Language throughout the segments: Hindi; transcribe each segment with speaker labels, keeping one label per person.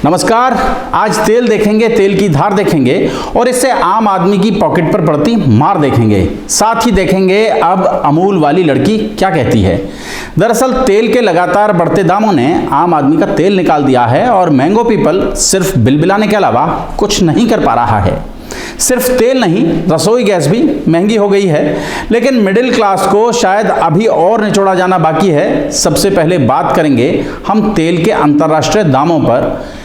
Speaker 1: नमस्कार। आज तेल देखेंगे, तेल की धार देखेंगे और इससे आम आदमी की पॉकेट पर पड़ती मार देखेंगे। साथ ही देखेंगे अब अमूल वाली लड़की क्या कहती है। दरअसल तेल के लगातार बढ़ते दामों ने आम आदमी का तेल निकाल दिया है और मैंगो पीपल सिर्फ बिलबिलाने के अलावा कुछ नहीं कर पा रहा है। सिर्फ तेल नहीं, रसोई गैस भी महंगी हो गई है, लेकिन मिडिल क्लास को शायद अभी और निचोड़ा जाना बाकी है। सबसे पहले बात करेंगे हम तेल के अंतर्राष्ट्रीय दामों पर।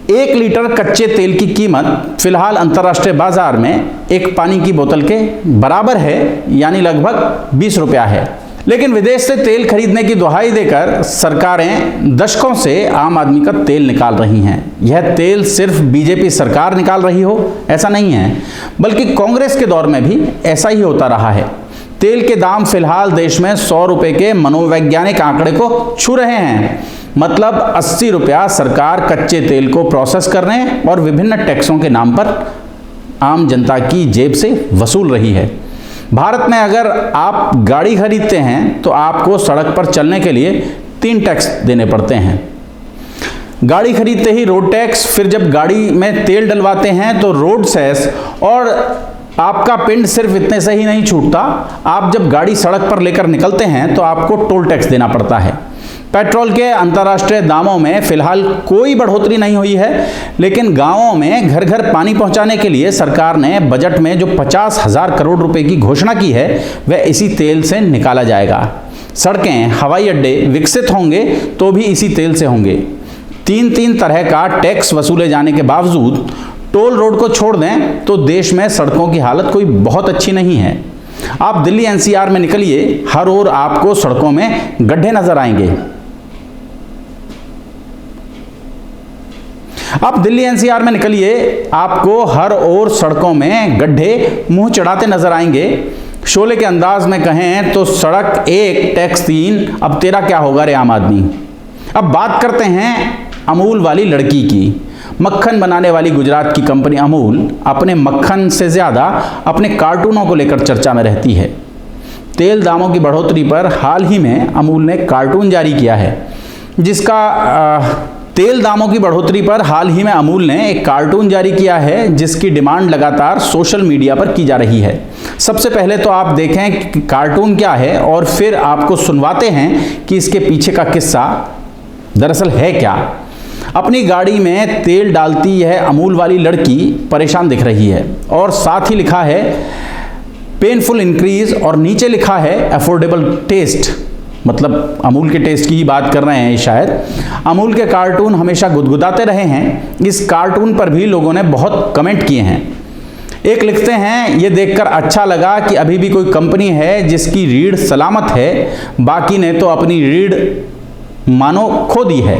Speaker 1: 1 लीटर कच्चे तेल की कीमत फिलहाल अंतर्राष्ट्रीय बाजार में एक पानी की बोतल के बराबर है, यानी लगभग 20 रुपया है। लेकिन विदेश से तेल खरीदने की दुहाई देकर सरकारें दशकों से आम आदमी का तेल निकाल रही हैं। यह तेल सिर्फ बीजेपी सरकार निकाल रही हो ऐसा नहीं है, बल्कि कांग्रेस के दौर में भी ऐसा ही होता रहा है। तेल के दाम फिलहाल देश में 100 रुपए के मनोवैज्ञानिक आंकड़े को छू रहे हैं। मतलब 80 रुपया सरकार कच्चे तेल को प्रोसेस करने और विभिन्न टैक्सों के नाम पर आम जनता की जेब से वसूल रही है। भारत में अगर आप गाड़ी खरीदते हैं तो आपको सड़क पर चलने के लिए 3 टैक्स देने पड़ते हैं। गाड़ी खरीदते ही रोड टैक्स, फिर जब गाड़ी में तेल डलवाते हैं तो रोड सेस, और आपका पिंड सिर्फ इतने से ही नहीं छूटता, आप जब गाड़ी सड़क पर लेकर निकलते हैं तो आपको टोल टैक्स देना पड़ता है। पेट्रोल के अंतर्राष्ट्रीय दामों में फिलहाल कोई बढ़ोतरी नहीं हुई है, लेकिन गांवों में घर घर पानी पहुंचाने के लिए सरकार ने बजट में जो 50,000 करोड़ रुपए की घोषणा की है वह इसी तेल से निकाला जाएगा। सड़कें, हवाई अड्डे विकसित होंगे तो भी इसी तेल से होंगे। 3 तरह का टैक्स वसूले जाने के बावजूद टोल रोड को छोड़ दें तो देश में सड़कों की हालत कोई बहुत अच्छी नहीं है। आप दिल्ली एनसीआर में निकलिए, हर ओर आपको सड़कों में गड्ढे नजर आएंगे। आप दिल्ली एनसीआर में निकलिए, आपको हर ओर सड़कों में गड्ढे मुंह चढ़ाते नजर आएंगे। शोले के अंदाज में कहें तो सड़क 1 टैक्स 3, अब तेरा क्या होगा रे आम आदमी। अब बात करते हैं अमूल वाली लड़की की। मक्खन बनाने वाली गुजरात की कंपनी अमूल अपने मक्खन से ज्यादा अपने कार्टूनों को लेकर चर्चा में रहती है। तेल दामों की बढ़ोतरी पर हाल ही में अमूल ने कार्टून जारी किया है, तेल दामों की बढ़ोतरी पर हाल ही में अमूल ने एक कार्टून जारी किया है जिसकी डिमांड लगातार सोशल मीडिया पर की जा रही है। सबसे पहले तो आप देखें कि कार्टून क्या है और फिर आपको सुनवाते हैं कि इसके पीछे का किस्सा दरअसल है क्या। अपनी गाड़ी में तेल डालती यह अमूल वाली लड़की परेशान दिख रही है और साथ ही लिखा है पेनफुल इंक्रीज और नीचे लिखा है अफोर्डेबल टेस्ट। मतलब अमूल के टेस्ट की ही बात कर रहे हैं शायद। अमूल के कार्टून हमेशा गुदगुदाते रहे हैं। इस कार्टून पर भी लोगों ने बहुत कमेंट किए हैं। एक लिखते हैं, ये देखकर अच्छा लगा कि अभी भी कोई कंपनी है जिसकी रीढ़ सलामत है, बाकी ने तो अपनी रीढ़ मानो खो दी है।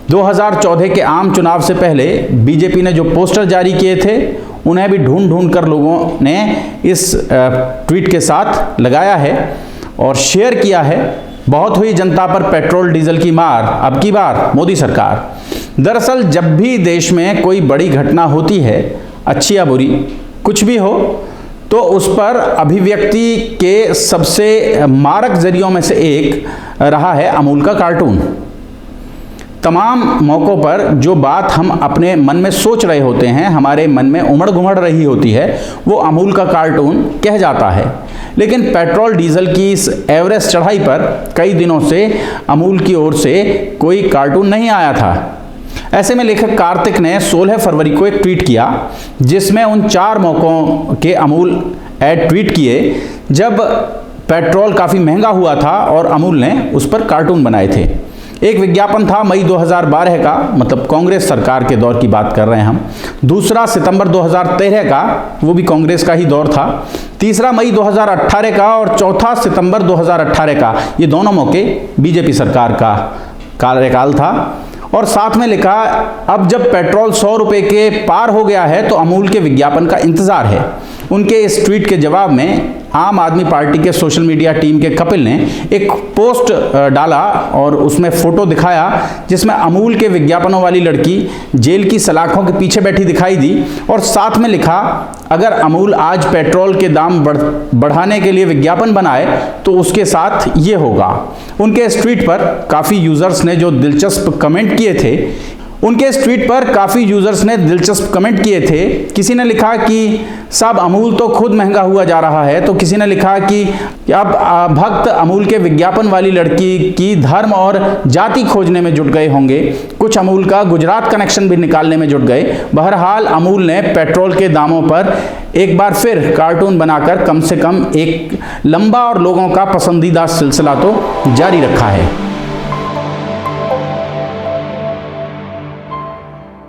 Speaker 1: 2014 के आम चुनाव से पहले बीजेपी ने जो पोस्टर जारी किए थे उन्हें भी ढूंढ कर लोगों ने इस ट्वीट के साथ लगाया है और शेयर किया है। बहुत हुई जनता पर पेट्रोल डीजल की मार, अब की बार मोदी सरकार। दरअसल जब भी देश में कोई बड़ी घटना होती है, अच्छी या बुरी कुछ भी हो, तो उस पर अभिव्यक्ति के सबसे मारक जरियों में से एक रहा है अमूल का कार्टून। तमाम मौक़ों पर जो बात हम अपने मन में सोच रहे होते हैं, हमारे मन में उमड़ घुमड़ रही होती है, वो अमूल का कार्टून कह जाता है। लेकिन पेट्रोल डीजल की इस एवरेस्ट चढ़ाई पर कई दिनों से अमूल की ओर से कोई कार्टून नहीं आया था। ऐसे में लेखक कार्तिक ने 16 फरवरी को एक ट्वीट किया जिसमें उन 4 मौक़ों के अमूल ऐड ट्वीट किए जब पेट्रोल काफ़ी महंगा हुआ था और अमूल ने उस पर कार्टून बनाए थे। एक विज्ञापन था मई 2012 का, मतलब कांग्रेस सरकार के दौर की बात कर रहे हैं हम। दूसरा सितंबर 2013 का, वो भी कांग्रेस का ही दौर था। तीसरा मई 2018 का और चौथा सितंबर 2018 का, ये दोनों मौके बीजेपी सरकार का कार्यकाल था। और साथ में लिखा, अब जब पेट्रोल 100 रुपये के पार हो गया है तो अमूल के विज्ञापन का इंतजार है। उनके इस ट्वीट के जवाब में आम आदमी पार्टी के सोशल मीडिया टीम के कपिल ने एक पोस्ट डाला और उसमें फोटो दिखाया जिसमें अमूल के विज्ञापनों वाली लड़की जेल की सलाखों के पीछे बैठी दिखाई दी और साथ में लिखा, अगर अमूल आज पेट्रोल के दाम बढ़ाने के लिए विज्ञापन बनाए तो उसके साथ ये होगा। उनके इस ट्वीट पर काफ़ी यूजर्स ने जो दिलचस्प कमेंट किए थे उनके इस ट्वीट पर काफ़ी यूज़र्स ने दिलचस्प कमेंट किए थे। किसी ने लिखा कि साहब अमूल तो खुद महंगा हुआ जा रहा है, तो किसी ने लिखा कि अब भक्त अमूल के विज्ञापन वाली लड़की की धर्म और जाति खोजने में जुट गए होंगे। कुछ अमूल का गुजरात कनेक्शन भी निकालने में जुट गए। बहरहाल अमूल ने पेट्रोल के दामों पर एक बार फिर कार्टून बनाकर कम से कम एक लंबा और लोगों का पसंदीदा सिलसिला तो जारी रखा है।